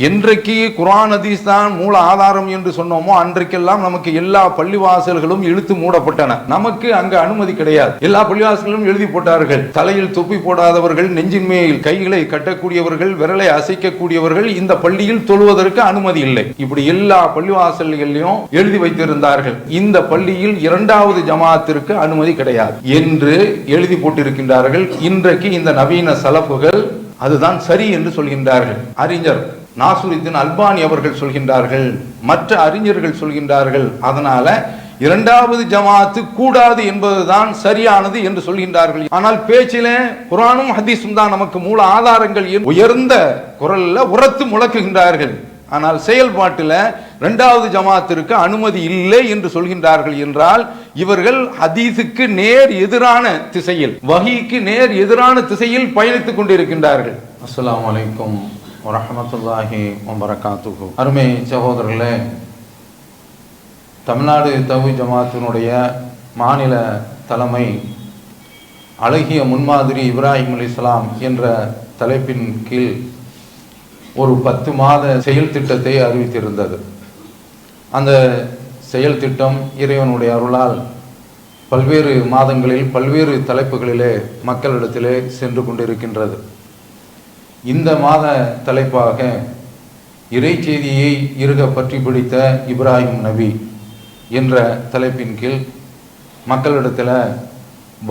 என்றைக்கு குர்ஆன் ஹதீஸ் தான் மூல ஆதாரம் என்று சொன்னோமோ அன்றைக்கெல்லாம் நமக்கு எல்லா பள்ளிவாசல்களும் இழுத்து மூடப்பட்டன. நமக்கு அங்க அனுமதி கிடையாது. எல்லா பள்ளிவாசல்களும் எழுதி போட்டார்கள், தலையில் தொப்பி போடாதவர்கள், நெஞ்சின் மேல் கைகளை கட்டக்கூடியவர்கள், விரலை அசைக்கக்கூடியவர்கள் இந்த பள்ளியில் தொழுவதற்கு அனுமதி இல்லை. இப்படி எல்லா பள்ளிவாசல்களையும் எழுதி வைத்திருந்தார்கள். இந்த பள்ளியில் இரண்டாவது ஜமாத்திற்கு அனுமதி கிடையாது என்று எழுதி போட்டிருக்கின்றார்கள். இன்றைக்கு இந்த நவீன சலப்புகள் அதுதான் சரி என்று சொல்கின்றார்கள். அறிஞர் நாசுருத்தீன் அல்பானி அவர்கள் சொல்கின்றார்கள், மற்ற அறிஞர்கள் சொல்கின்றார்கள், அதனால இரண்டாவது ஜமாத்து கூடாது என்பதுதான் சரியானது என்று சொல்கின்றார்கள். ஆனால் பேச்சிலே குர்ஆனும் ஹதீஸும் தான் நமக்கு மூல ஆதாரங்கள் உயர்ந்த குரல்ல உரத்து முழக்குகின்றார்கள். ஆனால் செயல்பாட்டில் இரண்டாவது ஜமாத்திற்கு அனுமதி இல்லை என்று சொல்கின்றார்கள் என்றால் இவர்கள் ஹதீஸுக்கு நேர் எதிரான திசையில், வஹீக்கு நேர் எதிரான திசையில் பயணித்துக் கொண்டிருக்கின்றார்கள். அஸ்ஸலாமு அலைக்கும் வரஹ்மத்துல்லாஹி வபரகாத்துஹு. அருமை சகோதரர்களே, தமிழ்நாடு தௌஹீத் ஜமாத்தினுடைய மாநில தலைமை அழகிய முன்மாதிரி இப்ராஹிம் அலைஹிஸ்ஸலாம் என்ற தலைப்பின் கீழ் ஒரு 10 மாத செயல் திட்டத்தை அறிவித்திருந்தது. அந்த செயல் திட்டம் இறைவனுடைய அருளால் பல்வேறு மாதங்களில் பல்வேறு தலைப்புகளிலே மக்களிடத்திலே சென்று கொண்டிருக்கின்றது. இந்த மாத தலைப்பாக இறை செய்தியை இறுக பற்றி பிடித்த இப்ராஹிம் நபி என்ற தலைப்பின் கீழ் மக்களிடத்தில்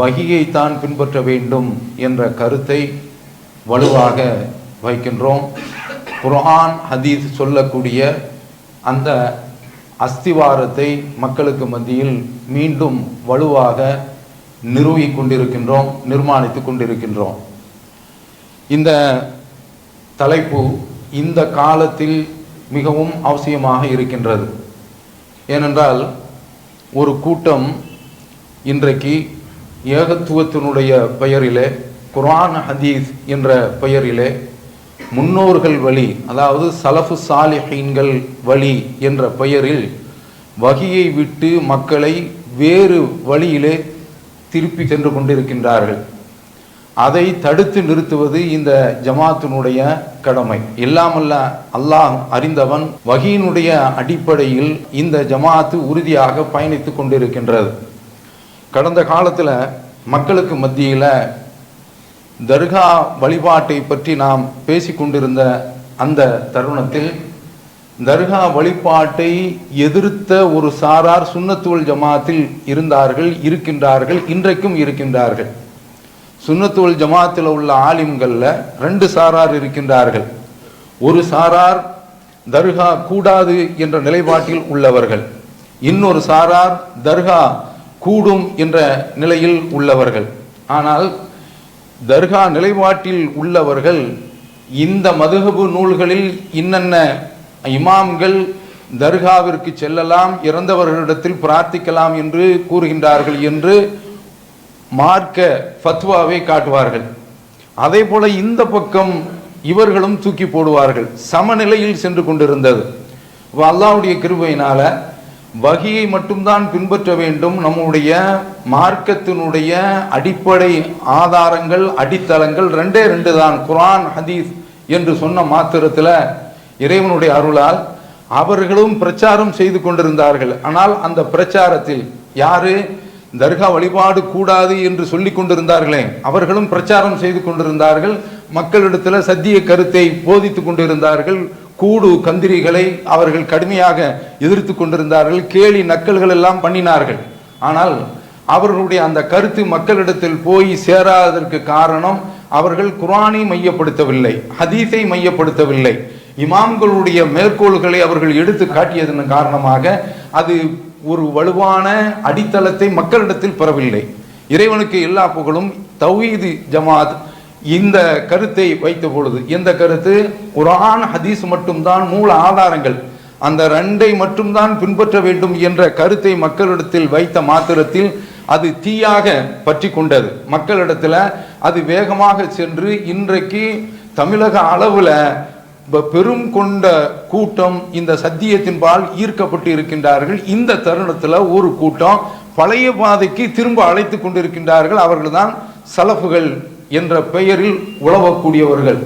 வஹீயைத்தான் பின்பற்ற வேண்டும் என்ற கருத்தை வலுவாக வைக்கின்றோம். குர்ஆன் ஹதீஸ் சொல்லக்கூடிய அந்த அஸ்திவாரத்தை மக்களுக்கு மத்தியில் மீண்டும் வலுவாக நிறுவிக் கொண்டிருக்கின்றோம், நிர்மாணித்து கொண்டிருக்கின்றோம். இந்த தலைப்பு இந்த காலத்தில் மிகவும் அவசியமாக இருக்கின்றது. ஏனென்றால் ஒரு கூட்டம் இன்றைக்கு ஏகத்துவத்தினுடைய பெயரிலே, குர்ஆன் ஹதீஸ் என்ற பெயரிலே, முன்னோர்கள் வழி, அதாவது சலஃபு சாலிஹீன்கள் வழி என்ற பெயரில் வஹீயை விட்டு மக்களை வேறு வழியிலே திருப்பி சென்று கொண்டிருக்கின்றார்கள். அதை தடுத்து நிறுத்துவது இந்த ஜமாத்தினுடைய கடமை. எல்லாமல்ல அல்லாஹ் அறிந்தவன், வஹீயினுடைய அடிப்படையில் இந்த ஜமாத்து உறுதியாக பயணித்துக் கொண்டிருக்கின்றது. கடந்த காலத்தில் மக்களுக்கு மத்தியில் தர்கா வழிபாட்டை பற்றி நாம் பேசிக்கொண்டிருந்த அந்த தருணத்தில் தர்கா வழிபாட்டை எதிர்த்த ஒரு சாரார் சுன்னத்துல் ஜமாத்தில் இருந்தார்கள், இருக்கின்றார்கள், இன்றைக்கும் இருக்கின்றார்கள். சுன்னத்துல் ஜமாத்தில் உள்ள ஆலிம்கள்ல 2 சாரார் இருக்கின்றார்கள். ஒரு சாரார் தர்கா கூடாது என்ற நிலைப்பாட்டில் உள்ளவர்கள், இன்னொரு சாரார் தர்கா கூடும் என்ற நிலையில் உள்ளவர்கள். ஆனால் தர்கா நிலைப்பாட்டில் உள்ளவர்கள் இந்த மதுஹபு நூல்களில் இன்னென்ன இமாம்கள் தர்காவிற்கு செல்லலாம், இறந்தவர்களிடத்தில் பிரார்த்திக்கலாம் என்று கூறுகின்றார்கள் என்று மார்க்க ஃபத்வாவை காட்டுவார்கள். அதே போல இந்த பக்கம் இவர்களும் தூக்கி போடுவார்கள். சமநிலையில் சென்று கொண்டிருந்தது. அல்லாஹ்வுடைய கிருபையினால வஹீயை மட்டும்தான் பின்பற்ற வேண்டும், நம்முடைய மார்க்கத்தினுடைய அடிப்படை ஆதாரங்கள், அடித்தளங்கள் 2 தான், குர்ஆன் ஹதீஸ் என்று சொன்ன மாத்திரத்தில் இறைவனுடைய அருளால் அவர்களும் பிரச்சாரம் செய்து கொண்டிருந்தார்கள். ஆனால் அந்த பிரச்சாரத்தில் யாரு தர்கா வழிபாடு கூடாது என்று சொல்லிக் கொண்டிருந்தார்களே அவர்களும் பிரச்சாரம் செய்து கொண்டிருந்தார்கள். மக்களிடத்தில் சத்திய கருத்தை போதித்துக் கொண்டிருந்தார்கள். கூடு கந்திரிகளை அவர்கள் கடுமையாக எதிர்த்து கொண்டிருந்தார்கள். கேலி நக்கல்கள் எல்லாம் பண்ணினார்கள். ஆனால் அவர்களுடைய அந்த கருத்து மக்களிடத்தில் போய் சேராததற்கு காரணம் அவர்கள் குர்ஆனை மையப்படுத்தவில்லை, ஹதீஸை மையப்படுத்தவில்லை, இமாம்களுடைய மேற்கோள்களை அவர்கள் எடுத்து காட்டியதன் காரணமாக அது ஒரு வலுவான அடித்தளத்தை மக்களிடத்தில் பெறவில்லை. இறைவனுக்கு எல்லா புகழும். தௌஹீத் ஜமாத் இந்த கருத்தை வைத்த பொழுது, எந்த கருத்து? குர்ஆன் ஹதீஸ் மட்டும்தான் மூல ஆதாரங்கள், அந்த 2ஐ மட்டும்தான் பின்பற்ற வேண்டும் என்ற கருத்தை மக்களிடத்தில் வைத்த மாத்திரத்தில் அது தீயாக பற்றி கொண்டது. மக்களிடத்தில் அது வேகமாக சென்று இன்றைக்கு தமிழக அளவில் பெரும் கொண்ட கூட்டம் இந்த சத்தியத்தின்பால் ஈர்க்கப்பட்டு இருக்கின்றார்கள். இந்த தருணத்தில் ஒரு கூட்டம் பழைய பாதைக்கு திரும்ப அழைத்து கொண்டிருக்கின்றார்கள். அவர்கள்தான் சலஃபுகள் என்ற பெயரில் உளரக்கூடியவர்கள்.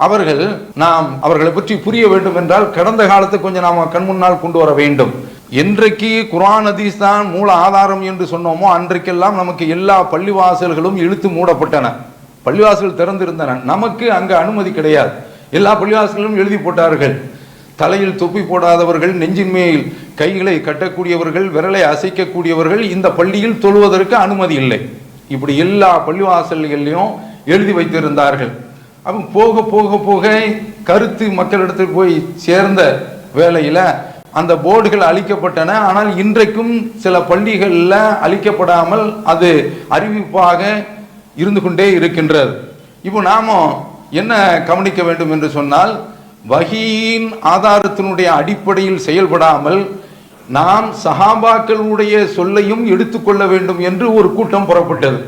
அவர்கள் நாம் அவர்களை பற்றி புரிய வேண்டும் என்றால் கடந்த காலத்தை கொஞ்சம் நாம கண் முன்னால் கொண்டு வர வேண்டும். என்றைக்கு குர்ஆன் ஹதீஸ் தான் மூல ஆதாரம் என்று சொன்னோமோ அன்றைக்கெல்லாம் நமக்கு எல்லா பள்ளிவாசல்களும் இழுத்து மூடப்பட்டன. பள்ளிவாசல்கள் திறந்திருந்தன, நமக்கு அங்கு அனுமதி கிடையாது. எல்லா பள்ளிவாசல்களும் எழுதி போட்டார்கள், தலையில் தொப்பி போடாதவர்கள், நெஞ்சின் மேல் கைகளை கட்டக்கூடியவர்கள், விரலை அசைக்கக்கூடியவர்கள் இந்த பள்ளியில் தொழுவதற்கு அனுமதி இல்லை. இப்படி எல்லா பள்ளிவாசல்களையும் எழுதி வைத்திருந்தார்கள். அப்போ போக போக போக கருத்து மக்களிடத்தில் போய் சேர்ந்த வேளையில அந்த போர்டுகள் அழிக்கப்பட்டன. ஆனால் இன்றைக்கும் சில பள்ளிகளில் அழிக்கப்படாமல் அது அறிவிப்பாக இருந்து கொண்டே இருக்கின்றது. இப்போ நாம என்ன கவனிக்க வேண்டும் என்று சொன்னால், வஹீயின் ஆதாரத்தினுடைய அடிப்படையில் செயல்படாமல் நாம் சஹாபாக்களுடைய சொல்லையும் எடுத்துக்கொள்ள வேண்டும் என்று ஒரு கூட்டம் புறப்பட்டது.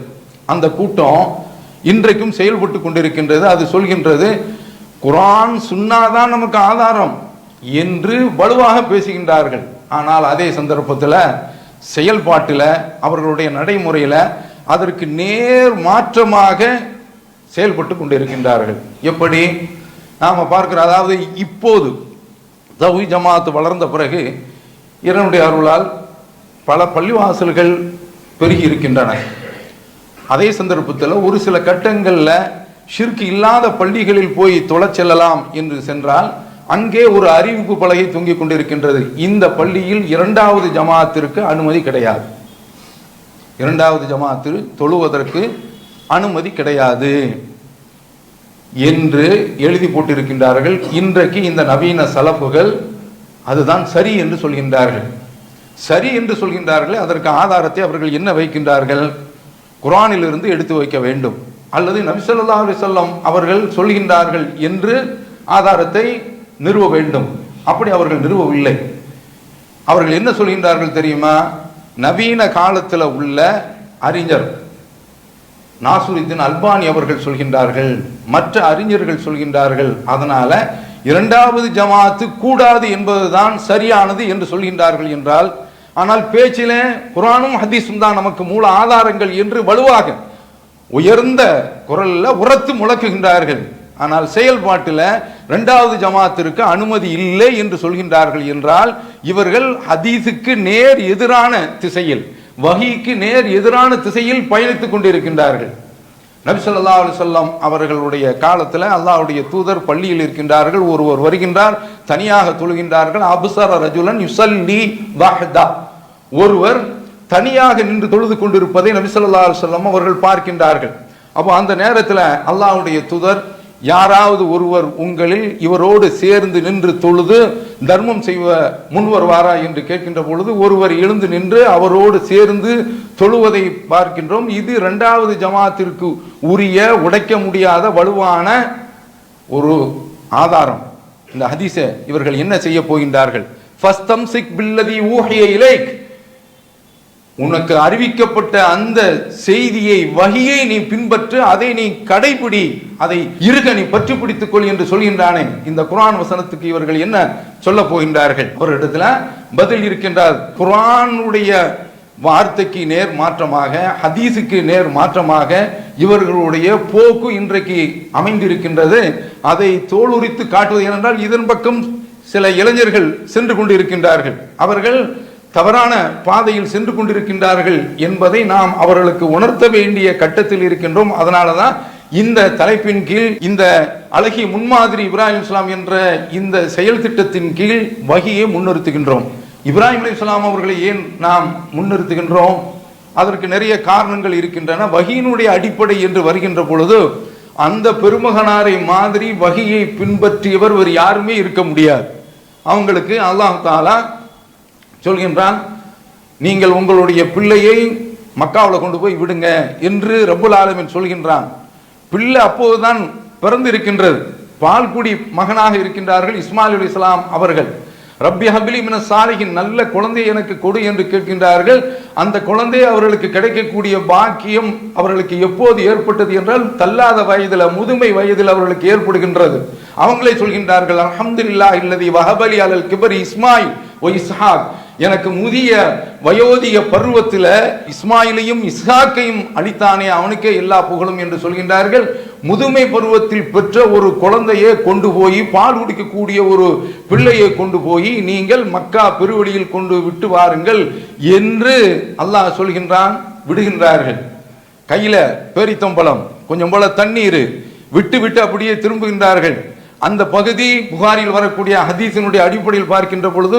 அந்த கூட்டம் இன்றைக்கும் செயல்பட்டு கொண்டிருக்கின்றது. அது சொல்கின்றது குர்ஆன் சுன்னாதான் நமக்கு ஆதாரம் என்று வலுவாக பேசுகின்றார்கள். ஆனால் அதே சந்தர்ப்பத்தில் செயல்பாட்டில் அவர்களுடைய நடைமுறையில் அதற்கு நேர் மாற்றமாக செயல்பட்டு கொண்டிருக்கின்றார்கள். எப்படி நாம் பார்க்கிறோம், அதாவது இப்போது தௌஹீத் ஜமாத் வளர்ந்த பிறகு இறைவனுடைய அருளால் பல பள்ளிவாசல்கள் பெருகி இருக்கின்றன. அதே சந்தர்ப்பத்தில் ஒரு சில கட்டங்களில் ஷிர்க் இல்லாத பள்ளிகளில் போய் தொழச் செல்லலாம் என்று சென்றால் அங்கே ஒரு அறிவிப்பு பலகை தொங்கிக் கொண்டிருக்கின்றது, இந்த பள்ளியில் இரண்டாவது ஜமாத்திற்கு அனுமதி கிடையாது, இரண்டாவது ஜமாத்தில் தொழுவதற்கு அனுமதி கிடையாது என்று எழுதி போட்டிருக்கின்றார்கள். இன்றைக்கு இந்த நவீன சலப்புகள் அதுதான் சரி என்று சொல்கின்றார்கள். சரி என்று சொல்கின்றார்கள். அதற்கு ஆதாரத்தை அவர்கள் என்ன வைக்கின்றார்கள்? குர்ஆனிலிருந்து எடுத்து வைக்க வேண்டும் அல்லது நபி ஸல்லல்லாஹு அலைஹி வஸல்லம் அவர்கள் சொல்கின்றார்கள் என்று ஆதாரத்தை நிறுவ வேண்டும். அப்படி அவர்கள் நிறுவவில்லை. அவர்கள் என்ன சொல்கின்றார்கள் தெரியுமா? நவீன காலத்தில் உள்ள அறிஞர் நாசுருத்தீன் அல்பானி அவர்கள் சொல்கின்றார்கள், மற்ற அறிஞர்கள் சொல்கின்றார்கள், அதனால இரண்டாவது ஜமாத்து கூடாது என்பதுதான் சரியானது என்று சொல்கின்றார்கள் என்றால், ஆனால் பேச்சிலே குர்ஆனும் ஹதீஸும் தான் நமக்கு மூல ஆதாரங்கள் என்று வலுவாக உயர்ந்த குரல்ல உரத்து முழக்குகின்றார்கள். ஆனால் செயல்பாட்டில் இரண்டாவது ஜமாத்திற்கு அனுமதி இல்லை என்று சொல்கின்றார்கள் என்றால் இவர்கள் ஹதீஸுக்கு நேர் எதிரான திசையில், வஹீக்கு நேர் எதிரான திசையில் பயணித்துக் கொண்டிருக்கின்றார்கள். நபி ஸல்லல்லாஹு அலைஹி வஸல்லம் அவர்களுடைய காலத்தில் அல்லாஹ்வுடைய தூதர் பள்ளியில் இருக்கின்றார்கள். ஒருவர் வருகின்றார், தனியாக தொழுகின்றார்கள். அப்ஸர ரஜுலன் யுஸல்லி வஹ்தா, ஒருவர் தனியாக நின்று தொழுது கொண்டிருப்பதை நபி ஸல்லல்லாஹு அலைஹி வஸல்லம் அவர்கள் பார்க்கின்றார்கள். அப்போ அந்த நேரத்தில் அல்லாஹ்வுடைய தூதர், யாராவது ஒருவர் உங்களில் இவரோடு சேர்ந்து நின்று தொழுது தர்மம் செய்வ முன் வருவாரா என்று கேட்கின்ற பொழுது ஒருவர் எழுந்து நின்று அவரோடு சேர்ந்து தொழுவதை பார்க்கின்றோம். இது இரண்டாவது ஜமாத்திற்கு உரிய உடைக்க முடியாத வலுவான ஒரு ஆதாரம். இந்த ஹதீஸை இவர்கள் என்ன செய்ய போகின்றார்கள்? ஃபஸ்தம்சிக் பில்லதி ஊஹிய இலைக், உனக்கு அறிவிக்கப்பட்ட அந்த செய்தியை, வஹியை நீ பின்பற்று, அதை நீ கடைபிடி, அதை இருக நீ பற்றி பிடித்துக் கொள் என்று சொல்கின்றானே. இந்த குர்ஆன் வசனத்துக்கு இவர்கள் என்ன சொல்ல போகின்றார்கள்? ஒரு இடத்துல பதில் இருக்கின்றார். குர்ஆனுடைய வார்த்தைக்கு நேர் மாற்றமாக, ஹதீஸுக்கு நேர் மாற்றமாக இவர்களுடைய போக்கு இன்றைக்கு அமைந்திருக்கின்றது. அதை தோலுரித்து காட்டுவது ஏனென்றால் இதன் பக்கம் சில இளைஞர்கள் சென்று கொண்டிருக்கின்றார்கள். அவர்கள் தவறான பாதையில் சென்று கொண்டிருக்கின்றார்கள் என்பதை நாம் அவர்களுக்கு உணர்த்த வேண்டிய கட்டத்தில் இருக்கின்றோம். அதனால தான் இந்த தலைப்பின் கீழ், இந்த அழகிய முன்மாதிரி இப்ராஹிம் இஸ்லாம் என்ற இந்த செயல் திட்டத்தின் கீழ் வஹியை முன்னிறுத்துகின்றோம். இப்ராஹிம் அலைஹிஸ்ஸலாம் அவர்களை ஏன் நாம் முன்னிறுத்துகின்றோம்? அதற்கு நிறைய காரணங்கள் இருக்கின்றன. வஹியினுடைய அடிப்படை என்று வருகின்ற பொழுது அந்த பெருமகனாரை மாதிரி வஹியை பின்பற்றியவர் வேறு யாருமே இருக்க முடியாது. அவங்களுக்கு அல்லாஹ் தஆலா சொல்கின்றான், நீங்கள் உங்களுடைய பிள்ளையை மக்காவில் கொண்டு போய் விடுங்க என்று ரப்புல் ஆலமீன் சொல்கின்றான். பிள்ளை அப்போதுதான் பிறந்து இருக்கின்றது, பால்குடி மகனாக இருக்கின்றார்கள் இஸ்மாயில் அலைஹிஸ்ஸலாம் அவர்கள். ரப்பி ஹப்லி மினஸ் சாலிஹின், நல்ல குழந்தை எனக்கு கொடு என்று கேட்கின்றார்கள். அந்த குழந்தை அவர்களுக்கு கிடைக்கக்கூடிய பாக்கியம் அவர்களுக்கு எப்போது ஏற்பட்டது என்றால் தள்ளாத வயதில், முதுமை வயதில் அவர்களுக்கு ஏற்படுகின்றது. அவங்களே சொல்கின்றார்கள், அல்ஹம்துலில்லாஹி அல்லதி வஹபலி அலல் கிபரி இஸ்மாயில் வ இஸ்ஹாக், எனக்கு முதிய வயோதிக பருவத்தில் இஸ்மாயிலையும் இஸ்ஹாக்கையும் அளித்தானே, அவனுக்கே எல்லா புகழும் என்று சொல்கின்றார்கள். முதுமை பருவத்தில் பெற்ற ஒரு குழந்தையை கொண்டு போய் பால் குடிக்கக்கூடிய ஒரு பிள்ளையை கொண்டு போய் நீங்கள் மக்கா பெருவெளியில் கொண்டு விட்டு வாருங்கள் என்று அல்லாஹ் சொல்கின்றான். விடுகின்றார்கள். கையில பேரித்தம்பழம், கொஞ்சம் போல தண்ணீர் விட்டு விட்டு அப்படியே திரும்புகின்றார்கள். அந்த பகுதி புகாரில் வரக்கூடிய ஹதீஸினுடைய அடிப்படையில் பார்க்கின்ற பொழுது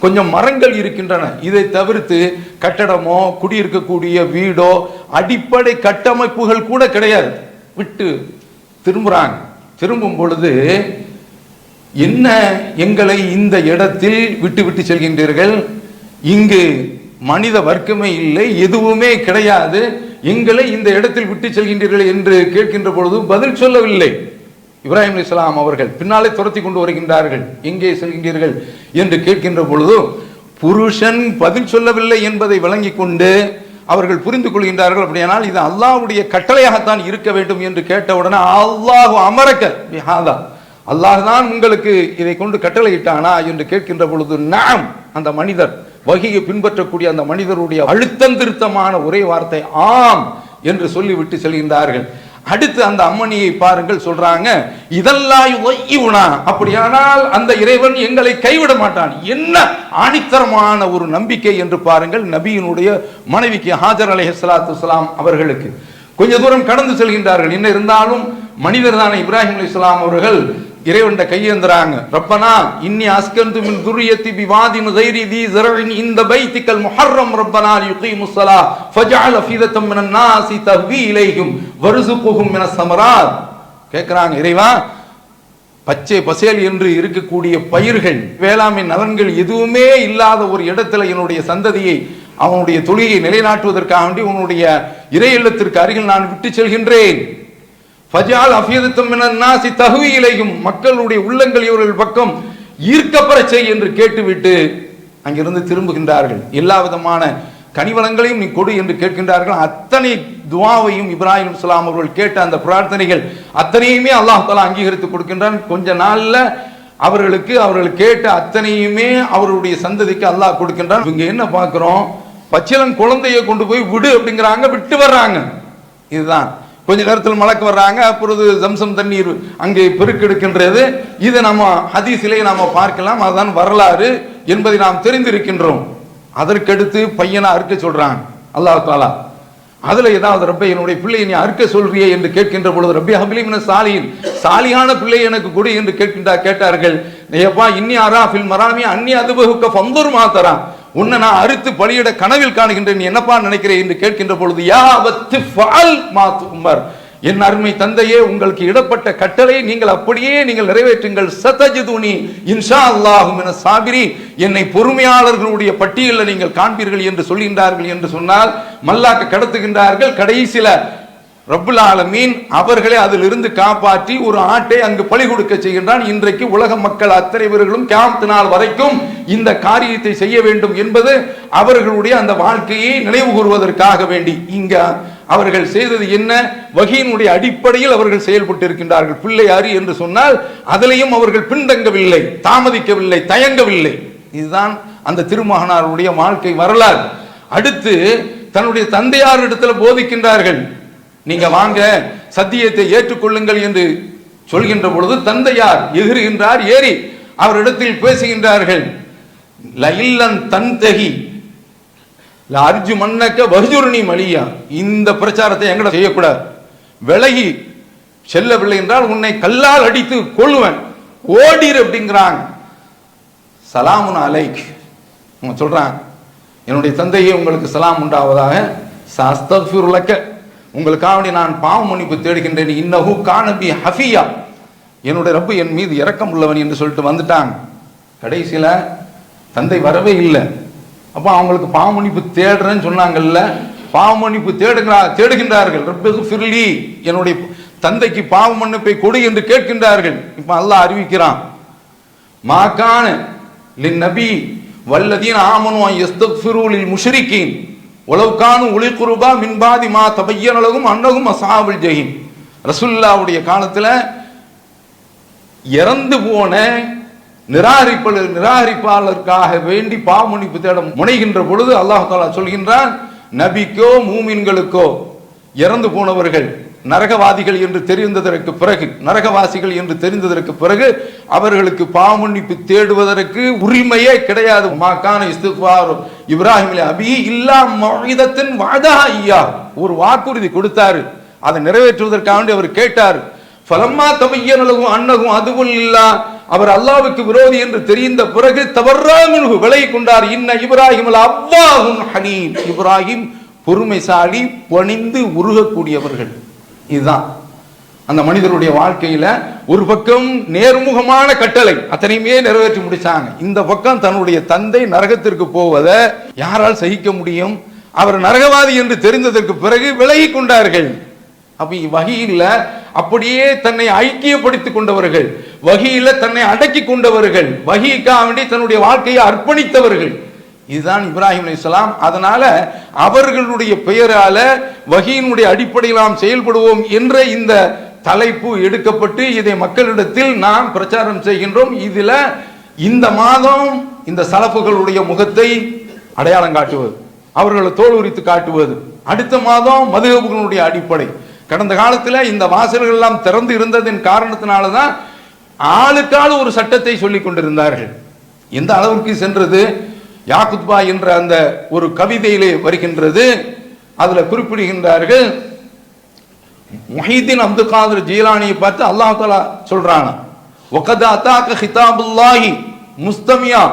கொஞ்சம் மரங்கள் இருக்கின்றன. இதை தவிர்த்து கட்டடமோ குடியிருக்கக்கூடிய வீடோ அடிப்படை கட்டமைப்புகள் கூட கிடையாது. விட்டு திரும்புறாங்க. திரும்பும் பொழுது என்ன எங்களை இந்த இடத்தில் விட்டு விட்டு செல்கின்றீர்கள், இங்கு மனித வர்க்கமே இல்லை, எதுவுமே கிடையாது, எங்களை இந்த இடத்தில் விட்டு செல்கின்றீர்கள் என்று கேட்கின்ற பொழுது பதில் சொல்லவில்லை. இப்ராஹிம் அலைஹிஸ்ஸலாம் அவர்கள் பின்னாலே துரத்தி கொண்டு வருகின்றார்கள். எங்கே செல்கின்றீர்கள் என்று கேட்கின்ற பொழுது புருஷன் பதில் சொல்லவில்லை என்பதை விளங்கி கொண்டு அவர்கள் புரிந்து கொள்கின்றார்கள். அப்படியானால் இது அல்லாஹ்வுடைய கட்டளையாகத்தான் இருக்க வேண்டும் என்று கேட்டவுடனே அல்லாஹ் அமரக்க பிஹாதா, அல்லாஹ் தான் உங்களுக்கு இதை கொண்டு கட்டளையிட்டானா என்று கேட்கின்ற பொழுது நாம், அந்த மனிதர் வஹியை பின்பற்றக்கூடிய அந்த மனிதருடைய அழுத்தம் திருத்தமான ஒரே வார்த்தை ஆம் என்று சொல்லிவிட்டு செல்கின்றார்கள். அடுத்து அந்த அம்மணியை பாருங்கள், சொல்றாங்க இதெல்லாம் ஒய்யுனா, அப்படியானால் அந்த இறைவன் எங்களை கைவிட மாட்டான். என்ன ஆணித்தரமான ஒரு நம்பிக்கை என்று பாருங்கள். நபியினுடைய மனைவிக்கு ஹாஜர் அலைஹிஸ்ஸலாத்து வஸ்ஸலாம் அவர்களுக்கு கொஞ்ச தூரம் கடந்து செல்கின்றார்கள். என்ன இருந்தாலும் மனிதர் தானே இப்ராஹிம் அலைஹிஸ்ஸலாம் அவர்கள் இறைவன்ட கையேந்துறாங்க. ரப்பனா இன்னி அஸ்கந்து மின் துர்ரியத்தி பிவாதின் கைரி தி ஸரஇன் இந்த பைத்திகல் முஹர்ரம் ரப்பனா லியுகீமுஸ் ஸலா ஃபஜஅல் அஃபீதத்தம் மினன் நாஸி தஹ்வி இலைஹிம் வர்ஸுகுஹும் மினஸ் ஸமராத். கேக்குறாங்க, இறைவா பச்சை பசேல் என்று இருக்கக்கூடிய பயிர்கள், வேளாண்மை நலன்கள் எதுவுமே இல்லாத ஒரு இடத்துல என்னுடைய சந்ததியை அவனுடைய தொழிலை நிலைநாட்டுவதற்காக வேண்டி உன்னுடைய இறை இல்லத்திற்கு அருகில் நான் விட்டு செல்கின்றேன். ஃபஜால் அஃபீதத்தம் மினன் நாஸி தஹ்வி இலைஹிம், மக்களுடைய உள்ளங்கள் இவர்கள் பக்கம் ஈர்க்கப்பட செய் என்று கேட்டுவிட்டு அங்கிருந்து திரும்புகின்றார்கள். எல்லா விதமான கனிவளங்களையும் நீ கொடு என்று கேட்கின்றார்கள். அத்தனை துஆவையும் இப்ராஹிம் அலைஹிஸ்ஸலாம் அவர்கள் கேட்ட அந்த பிரார்த்தனைகள் அத்தனையுமே அல்லாஹ் தஆலா அங்கீகரித்து கொடுக்கின்றான். கொஞ்ச நாள்ல அவர்கள் கேட்ட அத்தனையுமே அவருடைய சந்ததிக்கு அல்லாஹ் கொடுக்கின்றான். இங்க என்ன பார்க்கிறோம், பச்சிளம் குழந்தையை கொண்டு போய் விடு அப்படிங்கிறாங்க, விட்டு வர்றாங்க. இதுதான் கொஞ்ச நேரத்தில் மலக்கு வர்றாங்க. அப்பொழுது ஜம்சம் தண்ணீர் அங்கே பெருக்கெடுக்கின்றது. இதை நம்ம ஹதீஸிலே நாம பார்க்கலாம். அதுதான் வரலாறு என்பதை நாம் தெரிந்திருக்கின்றோம். அதற்கடுத்து பையனை அறுக்க சொல்றான் அல்லாஹ் தஆலா. அதுல ஏதாவது ரப்பே என்னுடைய பிள்ளையை நீ அறுக்க சொல்றியே என்று கேட்கின்ற பொழுது ரப்பி ஹப்லி மினஸ் சாலிஹீன், சாலிஹான பிள்ளை எனக்கு கொடு என்று கேட்டார்கள். ஏப்பா இன்னி அரா ஃபில் மராமி அன்னி அதுபஹுக்க ஃபந்துர் மா தரா, உன்னை நான் அறுத்து பலியிட கனவில் காணுகின்றேன், நீ என்னப்பா நினைக்கிறேன் என்று கேட்கின்ற பொழுது யா வத்து ஃபஅல் மா துமர், என் அருமை தந்தையே உங்களுக்கு இடப்பட்ட கட்டளை நீங்கள் அப்படியே நீங்கள் நிறைவேற்றுங்கள். சதஜிதுனி இன்ஷா அல்லாஹு மினஸ் சாபிரி, என்னை பொறுமையாளர்களுடைய பட்டியலில் நீங்கள் காண்பீர்கள் என்று சொல்கின்றார்கள். என்று சொன்னால் மல்லாக்க கடத்துகின்றார்கள். கடைசில ரப்புல் ஆலமீன் அவர்களை அதிலிருந்து காப்பாற்றி ஒரு ஆட்டை அங்கு பலி கொடுக்க செய்கின்றான். இன்றைக்கு உலக மக்கள் அத்தனை பேர்களும் கியாமத் நாள் வரைக்கும் இந்த காரியத்தை செய்ய வேண்டும் என்பது அவர்களுடைய அந்த வாழ்க்கையை நினைவு கூறுவதற்காக வேண்டி இங்க அவர்கள் செய்தது என்ன, வஹீனுடைய அடிப்படையில் அவர்கள் செயல்பட்டு இருக்கின்றார்கள். பிள்ளையாறு என்று சொன்னால் அதிலையும் அவர்கள் பின்தங்கவில்லை, தாமதிக்கவில்லை, தயங்கவில்லை. இதுதான் அந்த திருமகனாருடைய வாழ்க்கை வரலாறு. அடுத்து தன்னுடைய தந்தையார் இடத்துல போதிக்கின்றார்கள். நீங்க வாங்க சத்தியத்தை ஏற்றுக்கொள்ளுங்கள் என்று சொல்கின்ற பொழுது தந்தையார் எகிறுகின்றார். ஏறி அவரிடத்தில் பேசுகின்றார்கள். லஇல்லன் தன்தஹி அர்ஜு மன்னக்க வஹ்ஜுர்னி மலியா, இந்த பிரச்சாரத்தை எங்கட செய்யக்கூடாது, விலகி செல்லவில்லை என்றால் உன்னை கல்லால் அடித்து கொள்ளுவேன், ஓடிரு அப்படிங்கிறாங்க. சலாமுன் அலைக் சொல்றாங்க, என்னுடைய தந்தையே உங்களுக்கு சலாம் உண்டாவதாக, சஸ்தக்ஃபிருலக்க உங்களுக்காக நான் பாவ மன்னிப்பு தேடுகின்றேன், இன்னஹு கானபி ஹஃபியா, என்னுடைய ரப்பு என் மீது இரக்கம் உள்ளவன் என்று சொல்லிட்டு வந்துட்டாங்க. கடைசியில தந்தை வரவே இல்லை. அப்போ அவங்களுக்கு பாவ மன்னிப்பு தேடுறேன்னு சொன்னாங்கல்ல, பாவ மன்னிப்பு தேடுகின்றார்கள். ரப்பு ஃபிர்லி, என்னுடைய தந்தைக்கு பாவ மன்னிப்பை கொடு என்று கேட்கின்றார்கள். இப்ப அல்லாஹ் அறிவிக்கிறான், மாகான லின் நபி வல்லதீன ஆமனு யஸ்தக்ஃபிரு லில் முஷ்ரிகீன் உலவுக்கானு ஒளி குருபா மின்பாதி மா தபையனலகும் அன்னகும் அசாபுல் ஜஹீம். ரசூலுல்லாஹ்வுடைய காலத்துல இறந்து போன நிராகரிப்பாளருக்காக வேண்டி பாவ மன்னிப்பு தேட முனைகின்ற பொழுது அல்லாஹ் தஆலா சொல்கின்றான், நபிக்கோ மூமின்களுக்கோ இறந்து போனவர்கள் நரகவாதிகள் என்று தெரிந்ததற்கு பிறகு, நரகவாசிகள் என்று தெரிந்ததற்கு பிறகு அவர்களுக்கு பாவமன்னிப்பு தேடுவதற்கு உரிமையே கிடையாது. மாகான இஸ்திக்பார் இப்ராஹிம் அபி இல்லா மௌஇதத்தின் வஅதஹா இய்யா, ஒரு வாக்குறுதி கொடுத்தாரு, அதை நிறைவேற்றுவதற்காக அவர் கேட்டார். ஃபலம்மா தபய்யன லஹு அன்னஹு அதுவுல் இல்லா, அவர் அல்லாஹ்வுக்கு விரோதி என்று தெரிந்த பிறகு தபர்ரா மின்ஹு, விலகி கொண்டார். இன்ன இப்ராஹிம் அவ்வாஹுன் ஹலீம், இப்ராஹிம் பொறுமைசாலி, பணிந்து உருகக்கூடியவர்கள். இதுதான் அந்த மனிதருடைய வாழ்க்கையில ஒரு பக்கம் நேர்முகமான கட்டளை அத்தனையுமே நிறைவேற்றி முடிச்சாங்க. இந்த பக்கம் தன்னுடைய தந்தை நரகத்திற்கு போவதை யாரால் சகிக்க முடியும்? அவர் நரகவாதி என்று தெரிந்ததற்கு பிறகு விலகி கொண்டார்கள். அப்ப வஹீல அப்படியே தன்னை ஐக்கியப்படுத்திக் கொண்டவர்கள், வஹீல தன்னை அடக்கி கொண்டவர்கள், வஹீக்காக வேண்டி தன்னுடைய வாழ்க்கையை அர்ப்பணித்தவர்கள். இதுதான் இப்ராஹிம் அலைஹிஸ்ஸலாம். அதனால அவர்களுடைய பெயரால வஹீனுடைய அடிப்படையில் நாம் செயல்படுவோம் என்ற இந்த தலைப்பு எடுக்கப்பட்டு இதை மக்களிடத்தில் நாம் பிரச்சாரம் செய்கின்றோம். இதுல இந்த மாதம் இந்த சலஃபுகளுடைய முகத்தை அடையாளம் காட்டுவது, அவர்களை தோல் உரித்து காட்டுவது. அடுத்த மாதம் மதுஹபுகளுடைய அடிப்படை. கடந்த காலத்தில் இந்த வாசல்கள் எல்லாம் திறந்து இருந்ததின் காரணத்தினாலதான் ஆளுக்கால் ஒரு சட்டத்தை சொல்லிக் கொண்டிருந்தார்கள். எந்த அளவிற்கு சென்றது? யாக்குத்பா என்ற அந்த ஒரு கவிதையிலே வருகின்றது. அதுல குறிப்பிடுகின்றார்கள், முஹீதீன் அப்துல் காதிர் ஜீலானியை பார்த்து அல்லாஹ் தஆலா சொல்றாங்க, வகத் அதாக ஹிதாபுல்லாஹி முஸ்தமியா,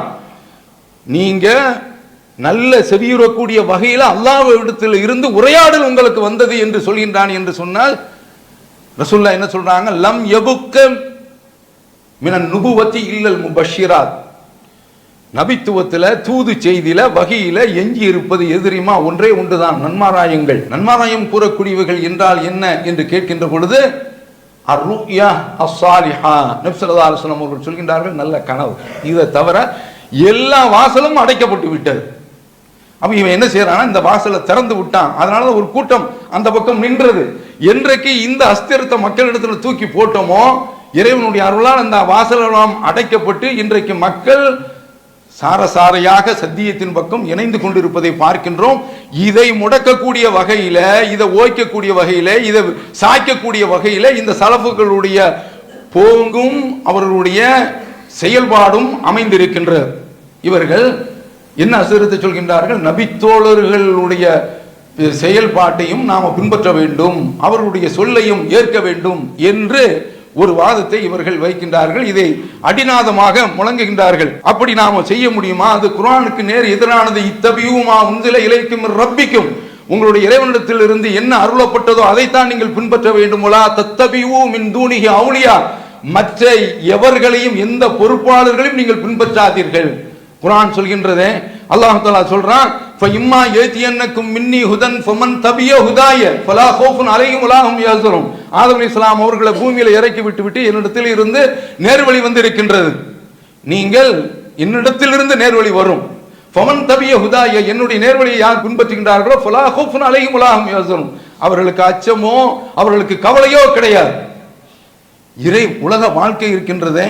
நீங்க நல்ல செவியுறக்கூடிய வகையில அல்லாஹ்விடத்தில் இருந்து உரையாடல் உங்களுக்கு வந்தது என்று சொல்கின்றான் என்று சொன்னால் ரசூலுல்லாஹ் என்ன சொல்றாங்க? லம் யபுக்க மினன் நுபுவத்தி இல்லல் முபஷ்ஷிராத், நபித்துவத்தில் தூது செய்தியில வகையில எஞ்சி இருப்பது எதிரிமா ஒன்றே ஒன்றுதான், நன்மாராயங்கள். நன்மாராயம் கூறக்கூடியவர்கள் என்றால் என்ன என்று கேட்கின்ற பொழுது அர்ருயா அஸ்ஸாலிஹா, நபி ஸல்லல்லாஹு அலைஹி வஸல்லம் அவர்கள் சொல்கின்றார்கள், நல்ல கனவு. இதை தவிர எல்லா வாசலும் அடைக்கப்பட்டு விட்டது. அப்ப இவன் என்ன செய்யறான்? இந்த வாசலை திறந்து விட்டான். அதனால ஒரு கூட்டம் அந்த பக்கம் நின்றது. என்றைக்கு இந்த அஸ்திரத்தை மக்களிடத்தில் தூக்கி போட்டோமோ, இறைவனுடைய அருளால் அந்த வாசலாம் அடைக்கப்பட்டு இன்றைக்கு மக்கள் சாரசாரையாக சத்தியத்தின் பக்கம் இணைந்து கொண்டிருப்பதை பார்க்கின்றோம். இதை முடக்கக்கூடிய வகையில, இதை ஓய்க்கக்கூடிய வகையில, இதை சாய்க்கக்கூடிய வகையில இந்த சலஃபுகளுடைய போங்கும் அவர்களுடைய செயல்பாடும் அமைந்திருக்கின்றது. இவர்கள் என்ன அசுரத்தை சொல்கின்றார்கள்? நபித்தோழர்களுடைய செயல்பாட்டையும் நாம பின்பற்ற வேண்டும், அவர்களுடைய சொல்லையும் ஏற்க வேண்டும் என்று ஒரு வாதத்தை இவர்கள் வைக்கின்றார்கள். இதை அடிநாதமாக முழங்குகின்றார்கள். அப்படி நாம செய்ய முடியுமா? அது குர்ஆனுக்கு நேர் எதிரானது. இத்தபியூமா உன்சில இலைக்கும் ரப்பிக்கும், உங்களுடைய இறைவனிடத்தில் இருந்து என்ன அருளப்பட்டதோ அதைத்தான் நீங்கள் பின்பற்ற வேண்டும். வலா தத்தபியூ மின் தூனிஹி அவுலியா, மற்ற எவர்களையும் எந்த பொறுப்பாளர்களையும் நீங்கள் பின்பற்றாதீர்கள். குர்ஆன் சொல்கின்றதே, அல்லாஹ் தஆலா சொல்றான், ஃபஇம்மா யதியன்னக்கும் மின்னி ஹுதன் ஃபமன் தபிய ஹுதாய ஃபலா ஹௌஃபுன் அலைஹிம் வலா ஹும் யஹ்சனுன். ஆதம் அலைஹிஸ்ஸலாம் அவர்களை பூமியில இறக்கி விட்டு என்னிடத்தில் இருந்து நேர்வழி வந்து இருக்கின்றது, நீங்கள் என்னிடத்தில் இருந்து நேர்வழி வரும். ஃபமன் தபிய ஹுதாய, என்னுடைய நேர்வழியை யார் பின்பற்றுகின்றார்களோ ஃபலா ஹௌஃபுன் அலைஹிம் வலா ஹும் யஹ்சனுன், அவர்களுக்கு அச்சமோ அவர்களுக்கு கவலையோ கிடையாது. உலக வாழ்க்கை இருக்கின்றதே,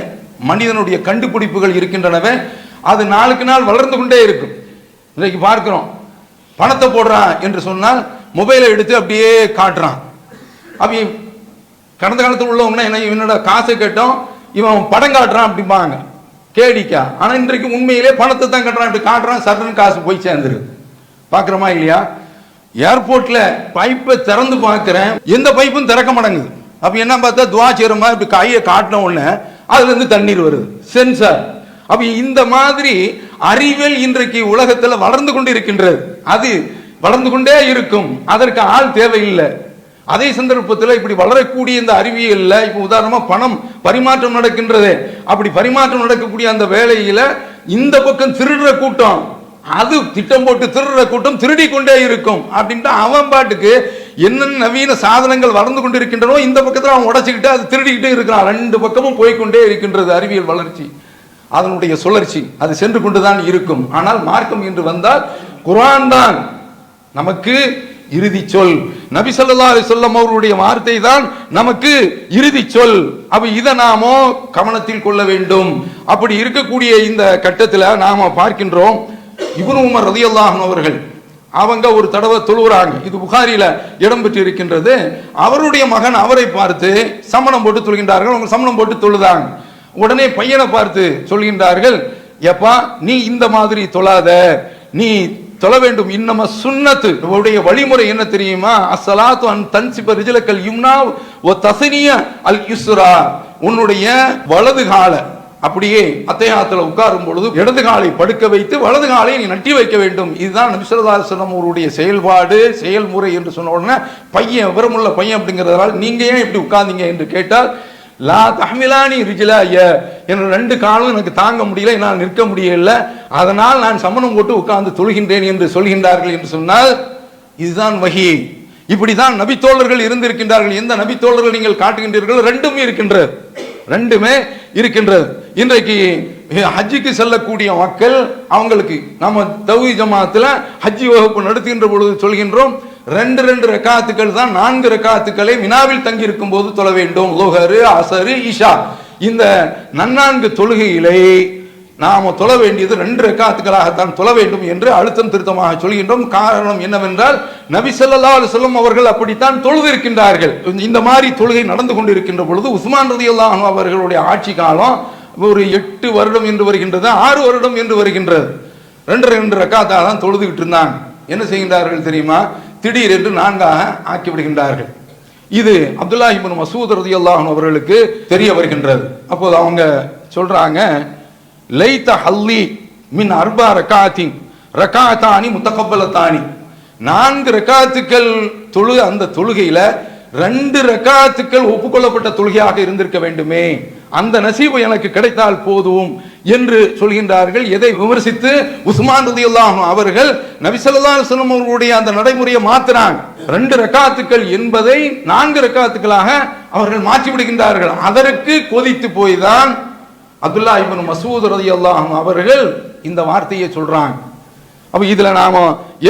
மனிதனுடைய கண்டுபிடிப்புகள் இருக்கின்றனவே, அது நாளுக்கு நாள் வளர்ந்து கொண்டே இருக்கும். இன்றைக்கு பார்க்கிறோம், பணத்தை போடுறான் என்று சொன்னால் மொபைலை எடுத்து அப்படியே காட்டுறான். அப்படி கடந்த காலத்தில் உள்ளவங்க என்ன, இவனோட காசை கேட்டோம், இவன் படம் காட்டுறான் அப்படிம்பாங்க, கேடிக்கா. ஆனா இன்றைக்கு உண்மையிலே பணத்தை தான் கட்டுறான், இப்படி காட்டுறான், சர்ன்னு காசு போய் சேர்ந்துரு. பார்க்கிறோமா இல்லையா? ஏர்போர்ட்ல பைப்பை திறந்து பார்க்கிறேன், எந்த பைப்பும் திறக்க மாட்டேங்குது. அப்ப என்ன பார்த்தா துவா செய்யறமா, இப்படி கையை காட்டின உடனே அதுல இருந்து தண்ணீர் வருது, சென்சார். அப்ப இந்த மாதிரி அறிவியல் இன்றைக்கு உலகத்தில் வளர்ந்து கொண்டு இருக்கின்றது. அது வளர்ந்து கொண்டே இருக்கும், அதற்கு ஆள் தேவையில்லை. அதே சந்தர்ப்பத்தில் இப்படி வளரக்கூடிய இந்த அறிவியல்ல இப்ப உதாரணமா பணம் பரிமாற்றம் நடக்கின்றது. அப்படி பரிமாற்றம் நடக்கக்கூடிய அந்த வேளையில இந்த பக்கம் திருடுற கூட்டம், அது திட்டம் போட்டு திருடுற கூட்டம் திருடி கொண்டே இருக்கும். அப்படின்ட்டு அவன் பாட்டுக்கு என்னென்ன நவீன சாதனங்கள் வளர்ந்து கொண்டு இருக்கின்றனோ இந்த பக்கத்தில் அவன் உடைச்சுக்கிட்டு அது திருடிக்கிட்டே இருக்கிறான். ரெண்டு பக்கமும் போய்கொண்டே இருக்கின்றது அறிவியல் வளர்ச்சி, அதனுடைய சுழற்சி அது சென்று கொண்டுதான் இருக்கும். ஆனால் மார்க்கம் என்று வந்தால் குர்ஆன் தான் நமக்கு இறுதி சொல். நபி ஸல்லல்லாஹு அலைஹி வஸல்லம் அவருடைய வார்த்தை தான் நமக்கு இறுதி சொல். அப்ப இதை நாமோ கவனத்தில் கொள்ள வேண்டும். அப்படி இருக்கக்கூடிய இந்த கட்டத்தில் நாம பார்க்கின்றோம், இப்னு உமர் ரலியல்லாஹு அன்ஹு அவர்கள் அவங்க ஒரு தடவை தொழுகிறாங்க. இது புகாரில இடம்பெற்று இருக்கின்றது. அவருடைய மகன் அவரை பார்த்து சமணம் போட்டு தொழுகின்றார்கள். அவங்க சமணம் போட்டு தொழுதாங்க. உடனே பையனை பார்த்து சொல்கின்றார்கள், எப்பா நீ இந்த மாதிரி தொழாத, நீ தொழ வேண்டும், இன்னம சுன்னத்து, உடைய வழிமுறை என்ன தெரியுமா, அஸ்ஸலாத்து அன் தன்சிப ரிஜ்லக்கல் யும்னா வ தஸ்னிய அல் யுஸ்ரா, உன்னுடைய வலது கால அப்படியே அத்தையாத்துல உட்காரும் பொழுது இடது காலை படுக்க வைத்து வலது காலை நீ நட்டி வைக்க வேண்டும். இதுதான் நபி ஸல்லல்லாஹு அலைஹி வஸல்லம் அவருடைய செயல்பாடு, செயல்முறை என்று சொன்ன உடனே பையன் விவரமுள்ள பையன் அப்படிங்கிறதால நீங்க ஏன் இப்படி உட்கார்ந்தீங்க என்று கேட்டால், லா தஹ்மிலானி ரிஜ்லாய, என் ரெண்டு காலும் எனக்கு தாங்க முடியல, என்னால் நிற்க முடியல, அதனால் நான் சமணம் போட்டு உட்கார்ந்து தொழுகின்றேன் என்று சொல்கின்றார்கள் என்று சொன்னால் இதுதான் வஹி. இப்படிதான் நபி தோழர்கள் இருந்திருக்கின்றார்கள். எந்த நபி தோழர்கள் நீங்கள் காட்டுகின்றீர்கள்? ரெண்டுமே இருக்கின்றது, ரெண்டுமே இருக்கின்றது. இன்றைக்கு ஹஜ்ஜுக்கு செல்லக்கூடிய மக்கள், அவங்களுக்கு நம்ம தௌஹீத் ஜமாத்துல ஹஜ்ஜி வகுப்பு நடத்துகின்ற பொழுது சொல்கின்றோம், 2 ரக்காத்துக்கள் தான் 4 ரக்காத்துக்களை மினாவில் தங்கி இருக்கும் போது தொழ வேண்டும். லுஹர், அஸர், இஷா, இந்த நன்னான்கு தொழுகைகளை நாம தொழ வேண்டியது 2 ரக்காத்துக்களாகத்தான் தொழ வேண்டும் என்று அழுத்தம் திருத்தமாக சொல்கின்றோம். காரணம் என்னவென்றால் நபி ஸல்லல்லாஹு அலைஹி வஸல்லம் அவர்கள் அப்படித்தான் தொழுது இருக்கின்றார்கள். இந்த மாதிரி தொழுகை நடந்து கொண்டிருக்கின்ற பொழுது உஸ்மான் ரலியல்லாஹு அன்ஹு அவர்களுடைய ஆட்சி காலம் ஒரு 8 வருடம் என்று வருகின்றது, 6 வருடம் என்று வருகின்றது. 2 ரக்காத்தாக தான் தொழுதுகிட்டு இருந்தாங்க. என்ன செய்கின்றார்கள் தெரியுமா? திடீர் என்று 4ஆக ஆக்கி விடுகின்றார்கள். இது அப்துல்லாஹ் இப்னு மஸ்ஊத் ரலியல்லாஹு அன்ஹு அவர்களுக்கு தெரிய வருகின்றது. அப்போது அவங்க சொல்றாங்க, லைத ஹல்லி மின் அர்பா ரக்காத்தின் ரக்காத்தானி முத்தகப்பலத்தானி, 4 ரக்காத்துக்கள் தொழு, அந்த தொழுகையில 2 ரக்காத்துக்கள் ஒப்புக்கொள்ளப்பட்ட தொழுகையாக இருந்திருக்க வேண்டுமே, அந்த நசீபு எனக்கு கிடைத்தால் போதும் என்று சொல்கின்றார்கள். எதை விமர்சித்து? உஸ்மான் ரலியல்லாஹு அன்ஹு அவர்கள் நபி ஸல்லல்லாஹு அலைஹி வஸல்லம் அவர்களுடைய அந்த நடைமுறையை மாத்துறாங்க. 2 ரக்காத்துக்கள் என்பதை 4 ரக்காத்துக்களாக அவர்கள் மாற்றி விடுகின்றார்கள். அதற்கு கொதித்து போய்தான் அப்துல்லாஹ் இப்னு மஸ்ஊத் ரலியல்லாஹு அன்ஹு அவர்கள் இந்த வார்த்தையை சொல்றாங்க. அப்ப இதுல நாம